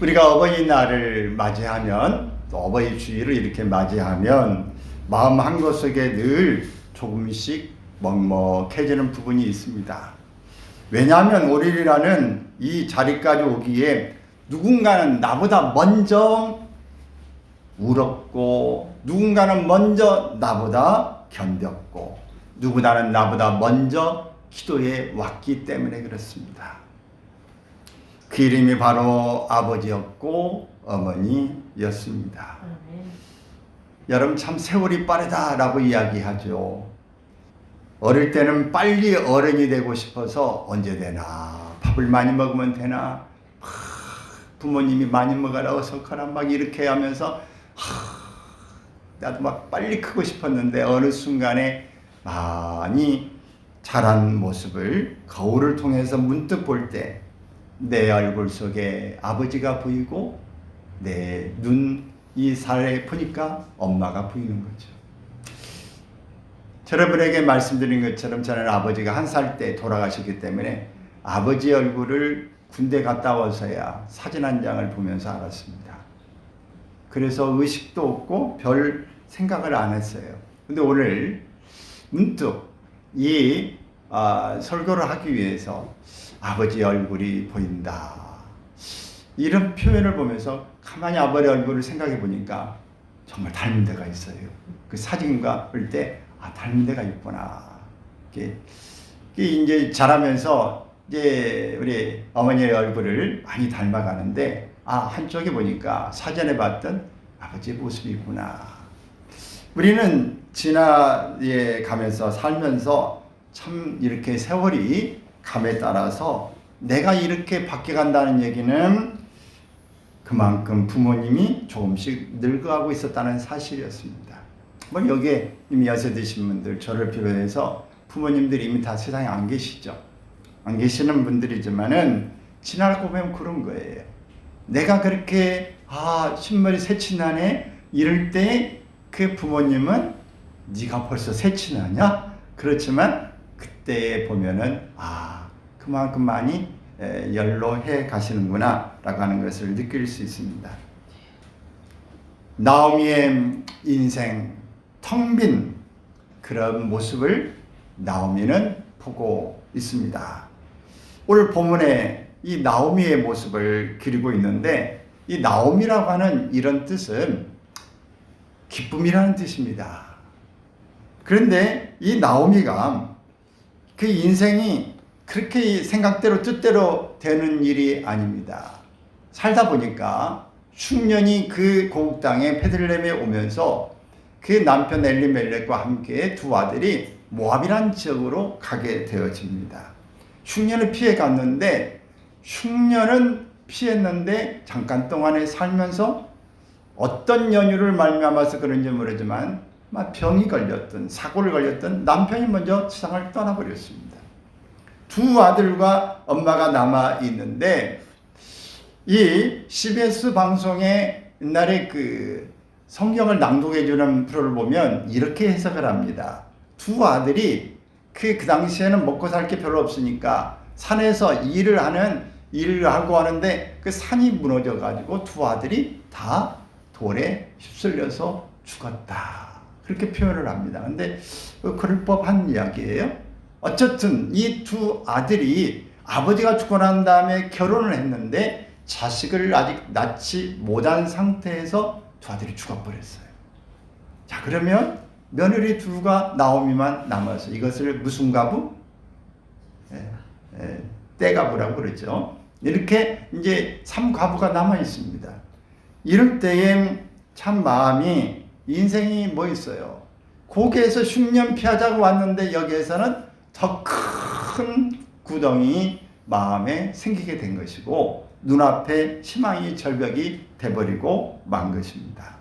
우리가 어버이날을 맞이하면 또 어버이 주일을 이렇게 맞이하면 마음 한구석에 늘 조금씩 먹먹해지는 부분이 있습니다. 왜냐하면 우리라는 이 자리까지 오기에 누군가는 나보다 먼저 울었고, 누군가는 먼저 나보다 견뎠고, 누구나는 나보다 먼저 기도해 왔기 때문에 그렇습니다. 그 이름이 바로 아버지였고 어머니였습니다. 여러분, 참 세월이 빠르다라고 이야기하죠. 어릴 때는 빨리 어른이 되고 싶어서 언제 되나, 밥을 많이 먹으면 되나, 부모님이 많이 먹어라 어서 가라 막 이렇게 하면서 나도 막 빨리 크고 싶었는데 어느 순간에 많이 자란 모습을 거울을 통해서 문득 볼 때 내 얼굴 속에 아버지가 보이고 내 눈 이 살에 보니까 엄마가 보이는 거죠. 여러분에게 말씀드린 것처럼 저는 아버지가 1살 때 돌아가셨기 때문에 아버지 얼굴을 군대 갔다 와서야 사진 한 장을 보면서 알았습니다. 그래서 의식도 없고 별 생각을 안 했어요. 근데 오늘 문득 이 설교를 하기 위해서 아버지 얼굴이 보인다, 이런 표현을 보면서 가만히 아버지 얼굴을 생각해 보니까 정말 닮은 데가 있어요. 그 사진과 볼 때 닮은 데가 있구나. 이게 이제 자라면서 이제 우리 어머니의 얼굴을 많이 닮아가는데 한쪽에 보니까 사전에 봤던 아버지의 모습이 있구나. 우리는 지나에 가면서 살면서 참 이렇게 세월이 감에 따라서 내가 이렇게 바뀌어간다는 얘기는 그만큼 부모님이 조금씩 늙어가고 있었다는 사실이었습니다. 뭐 여기에 이미 연세 드신 분들, 저를 비롯해서 부모님들이 이미 다 세상에 안 계시죠. 안 계시는 분들이지만은 지나고 보면 그런 거예요. 내가 그렇게 신머리 새치 나네 이럴 때 그 부모님은 네가 벌써 새치 나냐? 그렇지만 그때 보면은 그만큼 많이 연로해 가시는구나 라고 하는 것을 느낄 수 있습니다. 나오미의 인생 텅 빈 그런 모습을 나오미는 보고 있습니다. 오늘 본문에 이 나오미의 모습을 그리고 있는데, 이 나오미라고 하는 이런 뜻은 기쁨이라는 뜻입니다. 그런데 이 나오미가 그 인생이 그렇게 생각대로 뜻대로 되는 일이 아닙니다. 살다 보니까 흉년이 그 고국 땅에 베들레헴에 오면서 그 남편 엘리멜렉과 함께 두 아들이 모압이라는 지역으로 가게 되어집니다. 흉년을 피해 갔는데, 흉년은 피했는데 잠깐 동안에 살면서 어떤 연유를 말미암아서 그런지 모르지만 병이 걸렸던, 사고를 걸렸던 남편이 먼저 세상을 떠나버렸습니다. 두 아들과 엄마가 남아 있는데, 이 CBS 방송에 옛날에 그 성경을 낭독해주는 프로를 보면 이렇게 해석을 합니다. 두 아들이 그 당시에는 먹고 살 게 별로 없으니까 산에서 일을 하고 하는데 그 산이 무너져 가지고 두 아들이 다 돌에 휩쓸려서 죽었다, 그렇게 표현을 합니다. 근데 그럴 법한 이야기예요. 어쨌든 이 두 아들이 아버지가 죽고 난 다음에 결혼을 했는데 자식을 아직 낳지 못한 상태에서 두 아들이 죽어버렸어요. 자, 그러면 며느리 둘과 나오미만 남아서 이것을 무슨 가부? 떼가부라고 그러죠. 이렇게 이제 3가부가 남아 있습니다. 이럴 때에 참 마음이, 인생이 뭐 있어요? 고개에서 흉년 피하자고 왔는데 여기에서는 더 큰 구덩이 마음에 생기게 된 것이고, 눈앞에 희망의 절벽이 돼버리고 만 것입니다.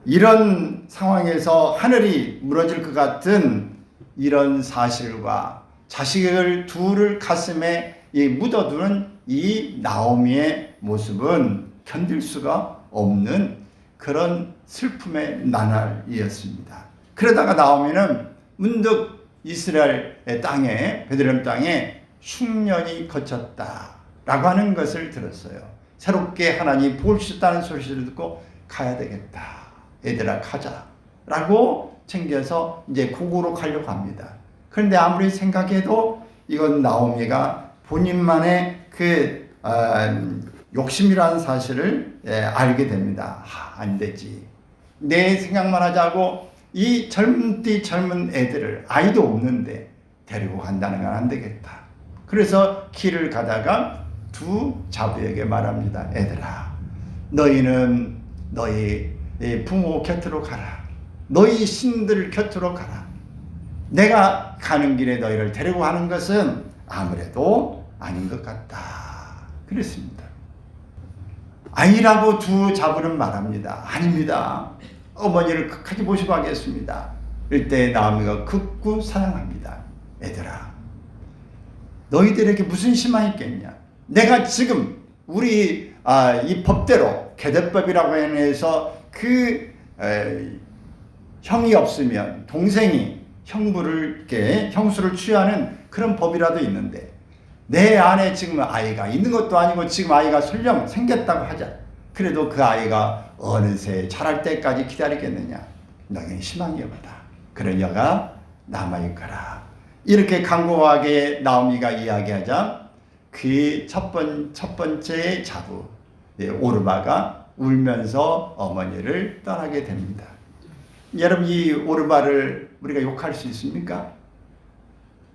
이런 상황에서 하늘이 무너질 것 같은 이런 사실과 자식을 둘을 가슴에 묻어두는 이 나오미의 모습은 견딜 수가 없는 그런 슬픔의 나날이었습니다. 그러다가 나오미는 문득 이스라엘의 땅에, 베들레헴 땅에 흉년이 거쳤다, 라고 하는 것을 들었어요. 새롭게 하나님 부으셨다는 소식을 듣고 가야 되겠다. 얘들아 가자. 라고 챙겨서 이제 고국으로 가려고 합니다. 그런데 아무리 생각해도 이건 나오미가 본인만의 그 욕심이라는 사실을 알게 됩니다. 안 되지. 내 생각만 하자고 이 젊은 애들을 아이도 없는데 데리고 간다는 건 안 되겠다. 그래서 길을 가다가 두 자부에게 말합니다. 애들아, 너희는 너희 부모 곁으로 가라. 너희 신들 곁으로 가라. 내가 가는 길에 너희를 데리고 가는 것은 아무래도 아닌 것 같다. 그랬습니다. 아니라고 두 자부는 말합니다. 아닙니다. 어머니를 끝까지 모시고 가겠습니다. 이때 나오미가 극구 사랑합니다. 애들아, 너희들에게 무슨 희망이 있겠냐? 내가 지금 우리 이 법대로 계대법이라고 해서 형이 없으면 동생이 형수를 취하는 그런 법이라도 있는데 내 안에 지금 아이가 있는 것도 아니고 지금 아이가 설령 생겼다고 하자. 그래도 그 아이가 어느새 자랄 때까지 기다리겠느냐? 너희는 희망이 없다. 그러냐가 남아있거라. 이렇게 강고하게 나오미가 이야기하자 그 첫 번째 자부 오르바가 울면서 어머니를 떠나게 됩니다. 여러분, 이 오르바를 우리가 욕할 수 있습니까?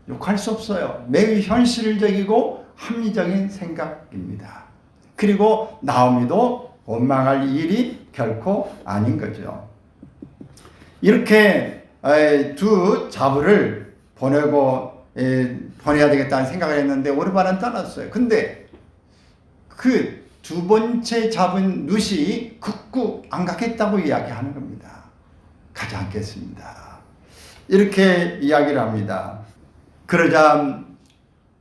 욕할 수 없어요. 매우 현실적이고 합리적인 생각입니다. 그리고 나오미도 원망할 일이 결코 아닌 거죠. 이렇게 두 자부를 보내야 되겠다는 생각을 했는데 오르바는 떠났어요. 근데 그 두 번째 잡은 룻이 극구 안 가겠다고 이야기하는 겁니다. 가지 않겠습니다. 이렇게 이야기를 합니다. 그러자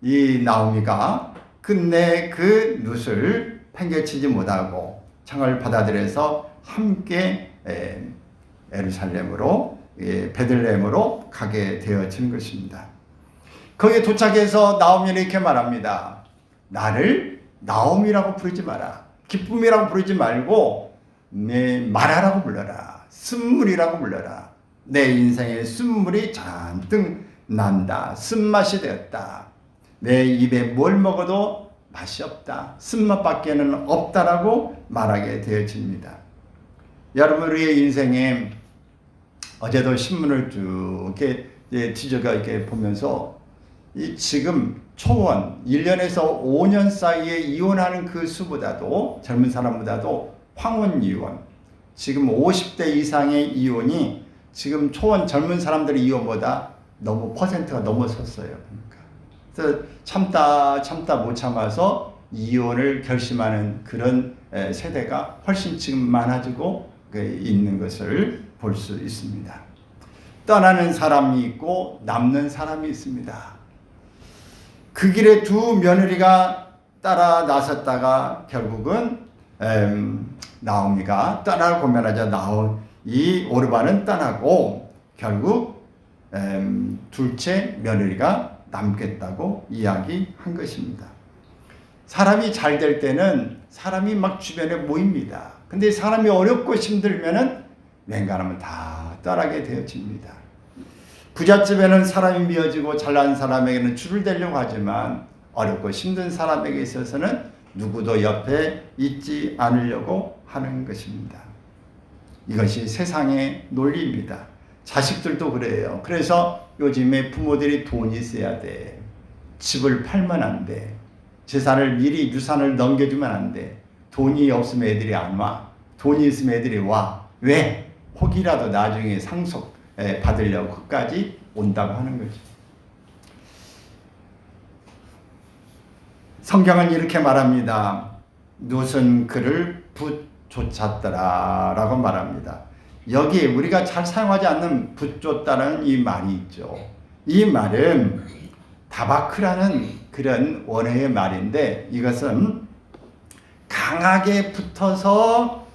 이 나오미가 끝내 그 룻을 팽개치지 못하고 청을 받아들여서 함께 예루살렘으로 베들레헴으로 가게 되어진 것입니다. 거기에 도착해서 나오미는 이렇게 말합니다. 나를 나오미라고 부르지 마라. 기쁨이라고 부르지 말고 마라라고 불러라. 쓴물이라고 불러라. 내 인생에 쓴물이 잔뜩 난다. 쓴맛이 되었다. 내 입에 뭘 먹어도 맛이 없다. 쓴맛밖에는 없다라고 말하게 되어집니다. 여러분, 우리의 인생에 어제도 신문을 쭉 이렇게 뒤져가 이렇게 보면서 이 지금 초원 1년에서 5년 사이에 이혼하는 그 수보다도 젊은 사람보다도 황혼 이혼, 지금 50대 이상의 이혼이 지금 초원 젊은 사람들의 이혼보다 너무 퍼센트가 넘어섰어요. 그러니까 그래서 참다 못 참아서 이혼을 결심하는 그런 세대가 훨씬 지금 많아지고 있는 것을 볼 수 있습니다. 떠나는 사람이 있고 남는 사람이 있습니다. 그 길에 두 며느리가 따라 나섰다가 결국은 나오미가 떠날 고면하자 이 오르바는 떠나고 결국 둘째 며느리가 남겠다고 이야기한 것입니다. 사람이 잘 될 때는 사람이 막 주변에 모입니다. 근데 사람이 어렵고 힘들면은 웬간하면 다 떠나게 되어집니다. 부잣집에는 사람이 미어지고 잘난 사람에게는 줄을 대려고 하지만 어렵고 힘든 사람에게 있어서는 누구도 옆에 있지 않으려고 하는 것입니다. 이것이 세상의 논리입니다. 자식들도 그래요. 그래서 요즘에 부모들이 돈이 있어야 돼. 집을 팔면 안 돼. 재산을 미리 유산을 넘겨주면 안 돼. 돈이 없으면 애들이 안 와. 돈이 있으면 애들이 와. 왜? 혹이라도 나중에 상속 받으려고 끝까지 온다고 하는 거죠. 성경은 이렇게 말합니다. 룻은 그를 붙쫓았더라 라고 말합니다. 여기 우리가 잘 사용하지 않는 붙쫓다는 이 말이 있죠. 이 말은 다바크라는 그런 원어의 말인데 이것은 강하게 붙어서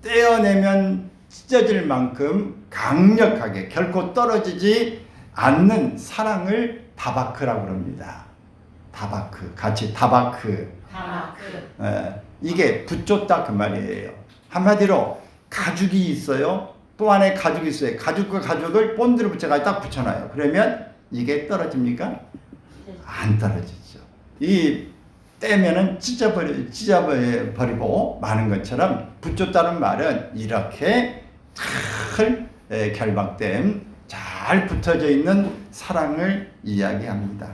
떼어내면 찢어질 만큼 강력하게 결코 떨어지지 않는 사랑을 다바크라고 합니다. 다바크, 같이 다바크 이게 붙였다 그 말이에요. 한마디로 가죽이 있어요. 또 안에 가죽이 있어요. 가죽과 가죽을 본드를 붙여가지고 딱 붙여놔요. 그러면 이게 떨어집니까? 안 떨어지죠. 이 떼면은 찢어버리고 마는 것처럼 붙였다는 말은 이렇게 잘 결박된 잘 붙어져 있는 사랑을 이야기합니다.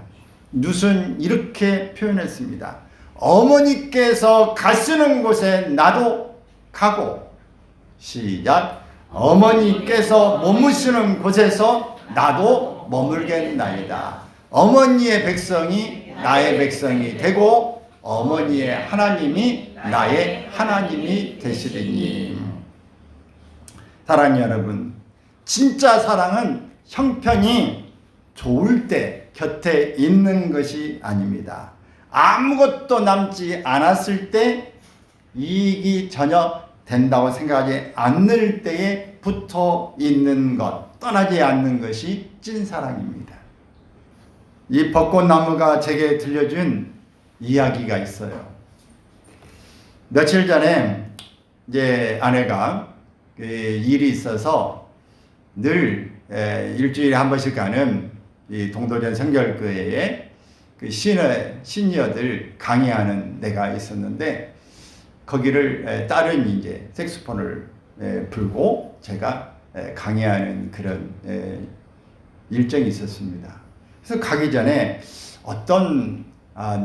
룻은 이렇게 표현했습니다. 어머니께서 가시는 곳에 나도 가고, 시작. 어머니께서 머무시는 곳에서 나도 머물겠나이다. 어머니의 백성이 나의 백성이 되고 어머니의 하나님이 나의 하나님이 되시리니. 사랑하는 여러분, 진짜 사랑은 형편이 좋을 때 곁에 있는 것이 아닙니다. 아무것도 남지 않았을 때, 이익이 전혀 된다고 생각하지 않을 때에 붙어 있는 것, 떠나지 않는 것이 찐사랑입니다. 이 벚꽃나무가 제게 들려준 이야기가 있어요. 며칠 전에 이제 아내가 일이 있어서 늘 일주일에 한 번씩 가는 이 동도전 성결교회에 그 시니어들 강의하는 데가 있었는데, 거기를 딸은 이제 색소폰을 불고 제가 강의하는 그런 일정이 있었습니다. 그래서 가기 전에 어떤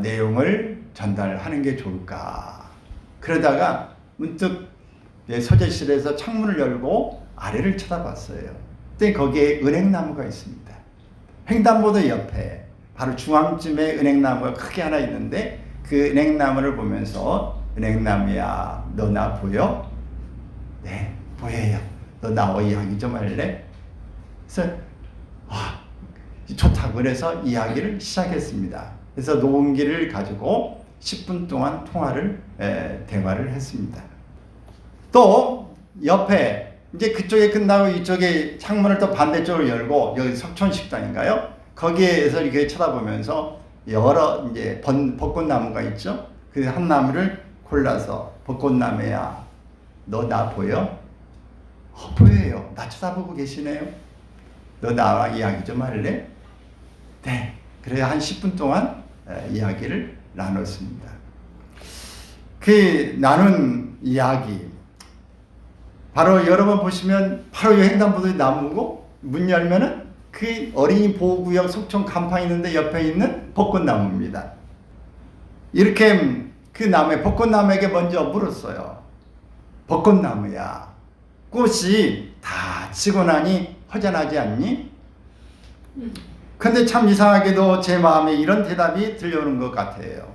내용을 전달하는 게 좋을까 그러다가 문득 서재실에서 창문을 열고 아래를 쳐다봤어요. 그때 거기에 은행나무가 있습니다. 횡단보도 옆에 바로 중앙쯤에 은행나무가 크게 하나 있는데, 그 은행나무를 보면서 은행나무야, 너 나 보여? 네, 보여요. 너 나와 이야기 좀 할래? 그래서 좋다고 그래서 이야기를 시작했습니다. 그래서 녹음기를 가지고 10분 동안 대화를 했습니다. 또 옆에 이제 그쪽에 끝나고 이쪽에 창문을 또 반대쪽으로 열고, 여기 석촌식당인가요? 거기에서 이렇게 쳐다보면서 여러 이제 벚꽃나무가 있죠. 그 한 나무를 골라서, 벚꽃나무야, 너 나 보여? 보여요. 나 쳐다보고 계시네요. 너 나와 이야기 좀 할래? 네. 그래야 한 10분 동안 이야기를 나눴습니다. 그 나눈 이야기, 바로 여러분 보시면 바로 횡단보도의 나무고, 문 열면은 그 어린이 보호구역 속촌 간판 있는데 옆에 있는 벚꽃나무입니다. 이렇게 그 나무에, 벚꽃나무에게 먼저 물었어요. 벚꽃나무야, 꽃이 다 지고 나니 허전하지 않니? 근데 참 이상하게도 제 마음에 이런 대답이 들려오는 것 같아요.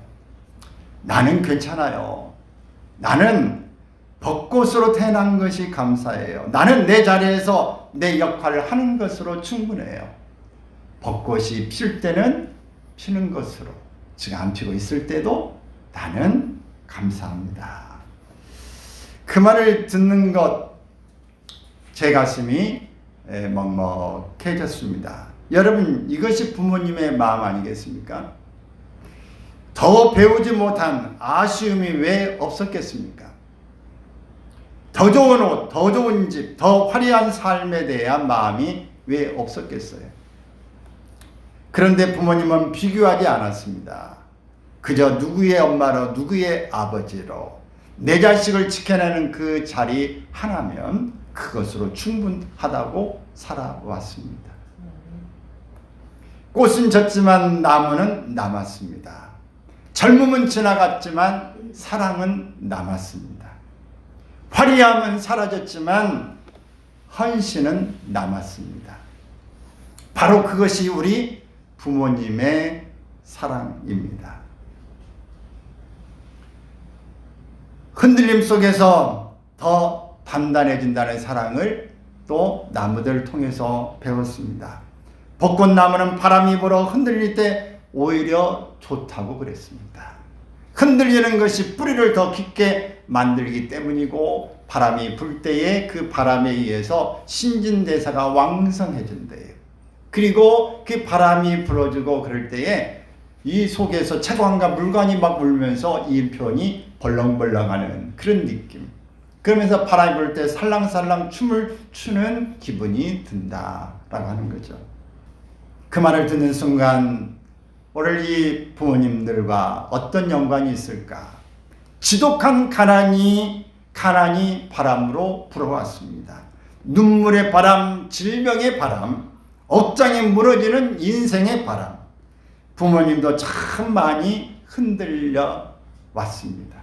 나는 괜찮아요. 나는 벚꽃으로 태어난 것이 감사해요. 나는 내 자리에서 내 역할을 하는 것으로 충분해요. 벚꽃이 필 때는 피는 것으로, 지금 안 피고 있을 때도 나는 감사합니다. 그 말을 듣는 것, 제 가슴이 먹먹해졌습니다. 여러분, 이것이 부모님의 마음 아니겠습니까? 더 배우지 못한 아쉬움이 왜 없었겠습니까? 더 좋은 옷, 더 좋은 집, 더 화려한 삶에 대한 마음이 왜 없었겠어요? 그런데 부모님은 비교하지 않았습니다. 그저 누구의 엄마로, 누구의 아버지로 내 자식을 지켜내는 그 자리 하나면 그것으로 충분하다고 살아왔습니다. 꽃은 졌지만 나무는 남았습니다. 젊음은 지나갔지만 사랑은 남았습니다. 화려함은 사라졌지만 헌신은 남았습니다. 바로 그것이 우리 부모님의 사랑입니다. 흔들림 속에서 더 단단해진다는 사랑을 또 나무들을 통해서 배웠습니다. 벚꽃나무는 바람이 불어 흔들릴 때 오히려 좋다고 그랬습니다. 흔들리는 것이 뿌리를 더 깊게 만들기 때문이고, 바람이 불 때에 그 바람에 의해서 신진대사가 왕성해진대요. 그리고 그 바람이 불어주고 그럴 때에 이 속에서 채광과 물관이 막 울면서 이 편이 벌렁벌렁하는 그런 느낌. 그러면서 바람이 불 때 살랑살랑 춤을 추는 기분이 든다라고 하는 거죠. 그 말을 듣는 순간 오늘 이 부모님들과 어떤 연관이 있을까? 지독한 가난이 바람으로 불어왔습니다. 눈물의 바람, 질병의 바람, 억장에 무너지는 인생의 바람. 부모님도 참 많이 흔들려 왔습니다.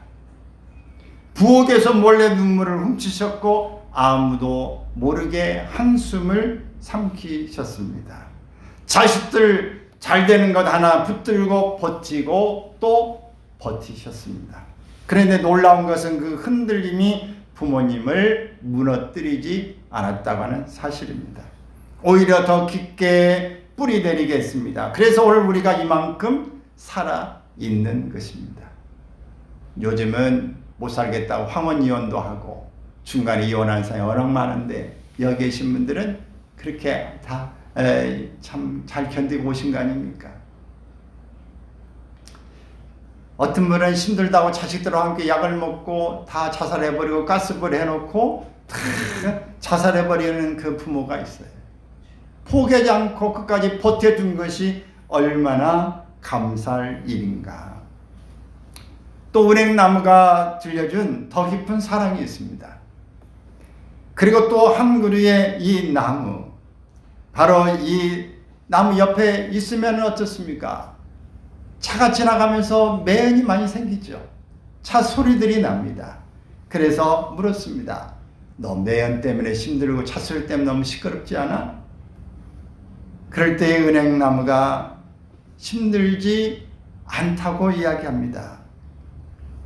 부엌에서 몰래 눈물을 훔치셨고 아무도 모르게 한숨을 삼키셨습니다. 자식들 잘 되는 것 하나 붙들고 버티고 또 버티셨습니다. 그런데 놀라운 것은 그 흔들림이 부모님을 무너뜨리지 않았다고 하는 사실입니다. 오히려 더 깊게 뿌리 내리게 했습니다. 그래서 오늘 우리가 이만큼 살아있는 것입니다. 요즘은 못 살겠다고 황혼이혼도 하고 중간에 이혼한 사람이 워낙 많은데 여기 계신 분들은 그렇게 다 참 잘 견디고 오신 거 아닙니까? 어떤 분은 힘들다고 자식들과 함께 약을 먹고 다 자살해버리고 가스불 해놓고 다 자살해버리는 그 부모가 있어요. 포기하지 않고 끝까지 버텨준 것이 얼마나 감사할 일인가. 또 은행나무가 들려준 더 깊은 사랑이 있습니다. 그리고 또 한 그루의 이 나무, 바로 이 나무 옆에 있으면 어떻습니까? 차가 지나가면서 매연이 많이 생기죠. 차 소리들이 납니다. 그래서 물었습니다. 너 매연 때문에 힘들고 차 소리 때문에 너무 시끄럽지 않아? 그럴 때 은행나무가 힘들지 않다고 이야기합니다.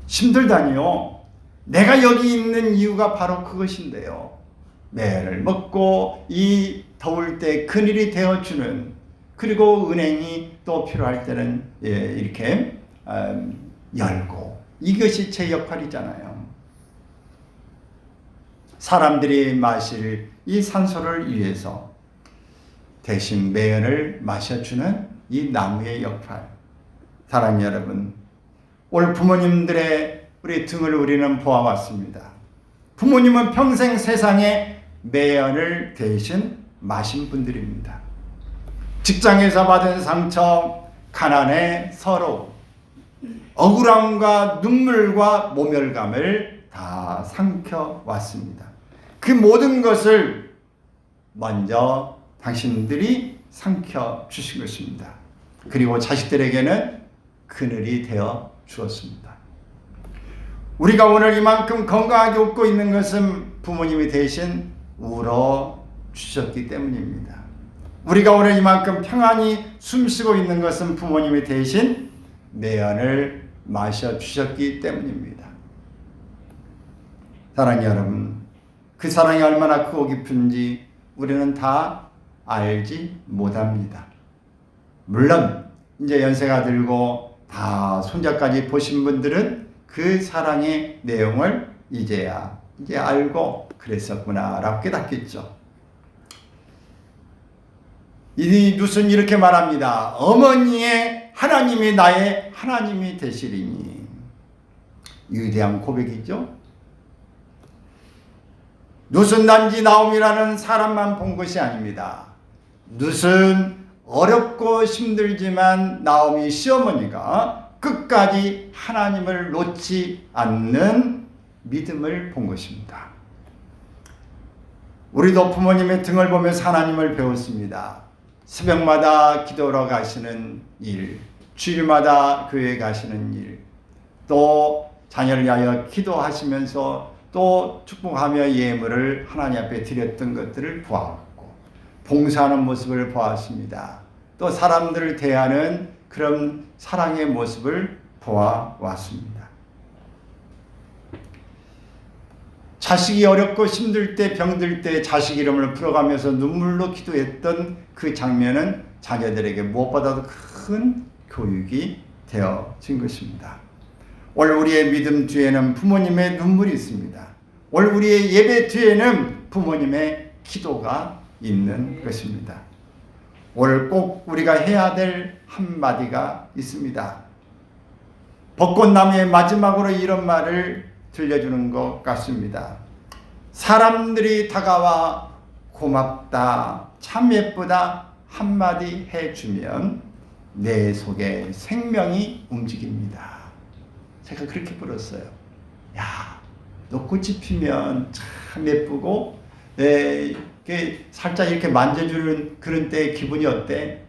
힘들다니요? 내가 여기 있는 이유가 바로 그것인데요. 매를 먹고 이 더울 때 그늘이 되어주는, 그리고 은행이 또 필요할 때는 이렇게 열고, 이것이 제 역할이잖아요. 사람들이 마실 이 산소를 위해서 대신 매연을 마셔주는 이 나무의 역할. 사랑하는 여러분, 오늘 부모님들의 우리 등을 우리는 보아왔습니다. 부모님은 평생 세상에 매연을 대신 마신 분들입니다. 직장에서 받은 상처, 가난의 서러움, 억울함과 눈물과 모멸감을 다 삼켜왔습니다. 그 모든 것을 먼저 당신들이 삼켜주신 것입니다. 그리고 자식들에게는 그늘이 되어 주었습니다. 우리가 오늘 이만큼 건강하게 웃고 있는 것은 부모님이 대신 울어 주셨기 때문입니다. 우리가 오늘 이만큼 평안히 숨쉬고 있는 것은 부모님이 대신 매연을 마셔 주셨기 때문입니다. 사랑하는 여러분, 그 사랑이 얼마나 크고 깊은지 우리는 다 알지 못합니다. 물론 이제 연세가 들고 다 손자까지 보신 분들은 그 사랑의 내용을 이제 알고 그랬었구나 라고 깨닫겠죠. 이 룻은 이렇게 말합니다. 어머니의 하나님이 나의 하나님이 되시리니. 위대한 고백이죠. 룻은 단지 나옴이라는 사람만 본 것이 아닙니다. 룻은 어렵고 힘들지만 나오미 시어머니가 끝까지 하나님을 놓지 않는 믿음을 본 것입니다. 우리도 부모님의 등을 보면서 하나님을 배웠습니다. 새벽마다 기도하러 가시는 일, 주일마다 교회에 가시는 일, 또 자녀를 위하여 기도하시면서 또 축복하며 예물을 하나님 앞에 드렸던 것들을 보았고, 봉사하는 모습을 보았습니다. 또 사람들을 대하는 그런 사랑의 모습을 보아왔습니다. 자식이 어렵고 힘들 때, 병들 때 자식 이름을 풀어가면서 눈물로 기도했던 그 장면은 자녀들에게 무엇보다도 큰 교육이 되어진 것입니다. 오늘 우리의 믿음 뒤에는 부모님의 눈물이 있습니다. 오늘 우리의 예배 뒤에는 부모님의 기도가 있는 것입니다. 오늘 꼭 우리가 해야 될 한마디가 있습니다. 벚꽃나무의 마지막으로 이런 말을 들려주는 것 같습니다. 사람들이 다가와 고맙다, 참 예쁘다 한마디 해주면 내 속에 생명이 움직입니다. 제가 그렇게 불었어요. 야, 너 꽃이 피면 참 예쁘고 살짝 이렇게 만져주는 그런 때의 기분이 어때?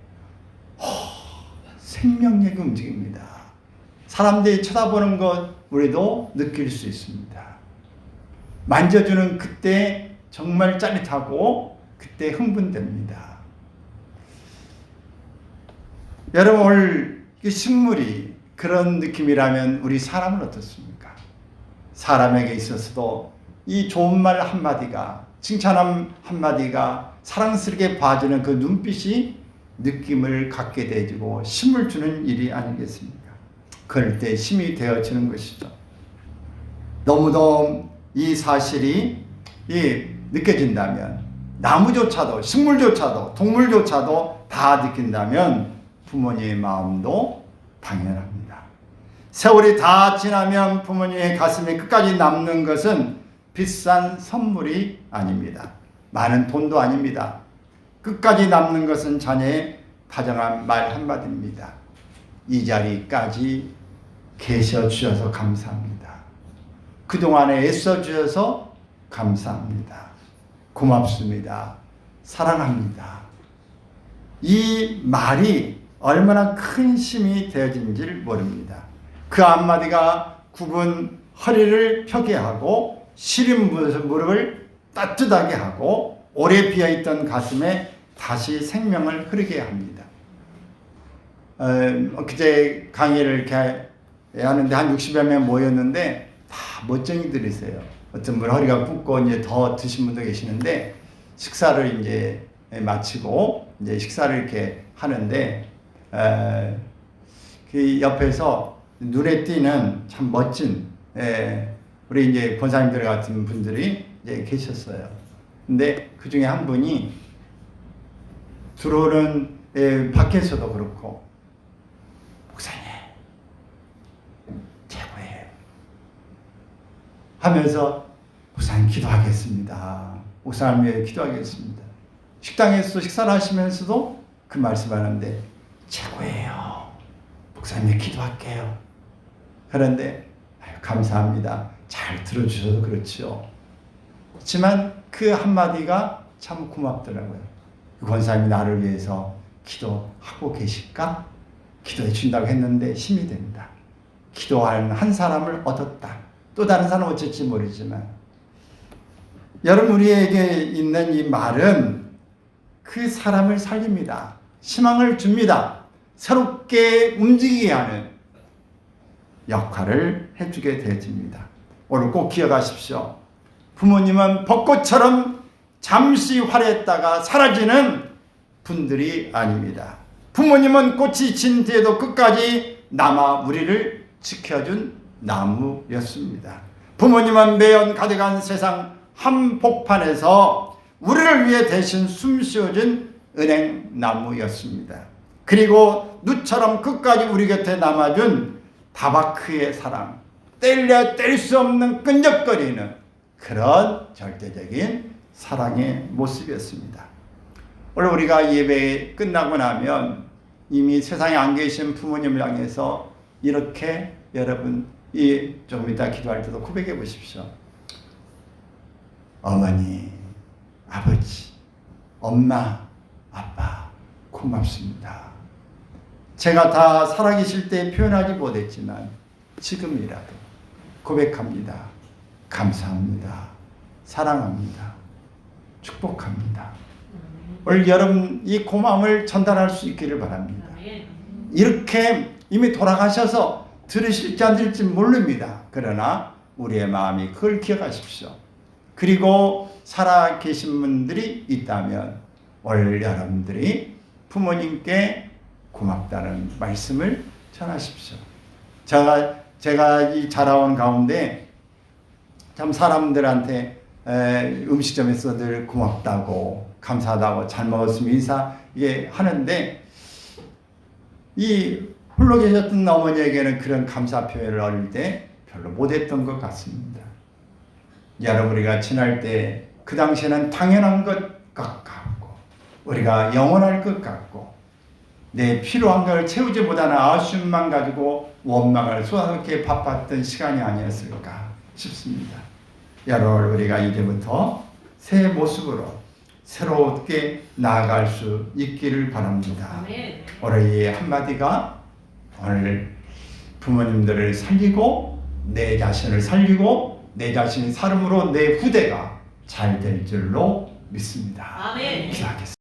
생명력이 움직입니다. 사람들이 쳐다보는 것 우리도 느낄 수 있습니다. 만져주는 그때 정말 짜릿하고 그때 흥분됩니다. 여러분 오늘 식물이 그런 느낌이라면 우리 사람은 어떻습니까? 사람에게 있어서도 이 좋은 말 한마디가, 칭찬함 한마디가 사랑스럽게 봐주는 그 눈빛이 느낌을 갖게 되고 힘을 주는 일이 아니겠습니까? 그럴 때 힘이 되어지는 것이죠. 너무도 이 사실이 느껴진다면, 나무조차도, 식물조차도, 동물조차도 다 느낀다면 부모님의 마음도 당연합니다. 세월이 다 지나면 부모님의 가슴에 끝까지 남는 것은 비싼 선물이 아닙니다. 많은 돈도 아닙니다. 끝까지 남는 것은 자녀의 다정한 말 한마디입니다. 이 자리까지 계셔 주셔서 감사합니다. 그동안에 애써 주셔서 감사합니다. 고맙습니다. 사랑합니다. 이 말이 얼마나 큰 힘이 되어진지를 모릅니다. 그 한마디가 굽은 허리를 펴게 하고 시린 무릎을 따뜻하게 하고 오래 비어있던 가슴에 다시 생명을 흐르게 합니다. 그제 강의를 이렇게 하는데 한 60여 명 모였는데 다 멋쟁이들이세요. 어떤 분 허리가 굽고 이제 더 드신 분도 계시는데 식사를 이제 마치고 이제 식사를 이렇게 하는데 그 옆에서 눈에 띄는 참 멋진 우리 이제 권사님들 같은 분들이 이제 계셨어요. 근데 그 중에 한 분이 들어오는 밖에서도 그렇고 목사님 최고예요 하면서 목사님 기도하겠습니다. 목사님 위해 기도하겠습니다. 식당에서 식사를 하시면서도 그 말씀을 하는데 최고예요. 목사님 기도할게요. 그런데 감사합니다. 잘 들어주셔서 그렇죠. 그렇지만 그 한마디가 참 고맙더라고요. 권사님이 나를 위해서 기도하고 계실까? 기도해 준다고 했는데 힘이 된다. 기도하는 한 사람을 얻었다. 또 다른 사람은 어쩔지 모르지만 여러분 우리에게 있는 이 말은 그 사람을 살립니다. 희망을 줍니다. 새롭게 움직이게 하는 역할을 해주게 되어집니다. 오늘 꼭 기억하십시오. 부모님은 벚꽃처럼 잠시 화려했다가 사라지는 분들이 아닙니다. 부모님은 꽃이 진 뒤에도 끝까지 남아 우리를 지켜준 나무였습니다. 부모님은 매연 가득한 세상 한복판에서 우리를 위해 대신 숨쉬어준 은행나무였습니다. 그리고 누처럼 끝까지 우리 곁에 남아준 다바크의 사랑, 뗄 수 없는 끈적거리는 그런 절대적인 사랑의 모습이었습니다. 오늘 우리가 예배 끝나고 나면 이미 세상에 안 계신 부모님을 향해서 이렇게 여러분 조금 이따 기도할 때도 고백해 보십시오. 어머니, 아버지, 엄마, 아빠 고맙습니다. 제가 다 살아계실 때 표현하지 못했지만 지금이라도 고백합니다. 감사합니다. 사랑합니다. 축복합니다. 오늘 여러분 이 고마움을 전달할 수 있기를 바랍니다. 이렇게 이미 돌아가셔서 들으실지 안 들을지 모릅니다. 그러나 우리의 마음이 그걸 기억하십시오. 그리고 살아계신 분들이 있다면 오늘 여러분들이 부모님께 고맙다는 말씀을 전하십시오. 제가 이 자라온 가운데 참 사람들한테 음식점에서 늘 고맙다고 감사하다고 잘 먹었으면 이게 하는데 이 홀로 계셨던 어머니에게는 그런 감사 표현을 어릴 때 별로 못했던 것 같습니다. 여러분 우리가 지날 때 그 당시에는 당연한 것 같고 우리가 영원할 것 같고 내 필요한 걸 채우지 못하는 아쉬움만 가지고 원망을 쏟아붓기에 바빴던 시간이 아니었을까 싶습니다. 여러분 우리가 이제부터 새 모습으로 새롭게 나아갈 수 있기를 바랍니다. 아멘. 오늘 이 한마디가 오늘 부모님들을 살리고 내 자신을 살리고 내 자신이 살음으로 내 후대가 잘 될 줄로 믿습니다. 아멘. 기도하겠습니다.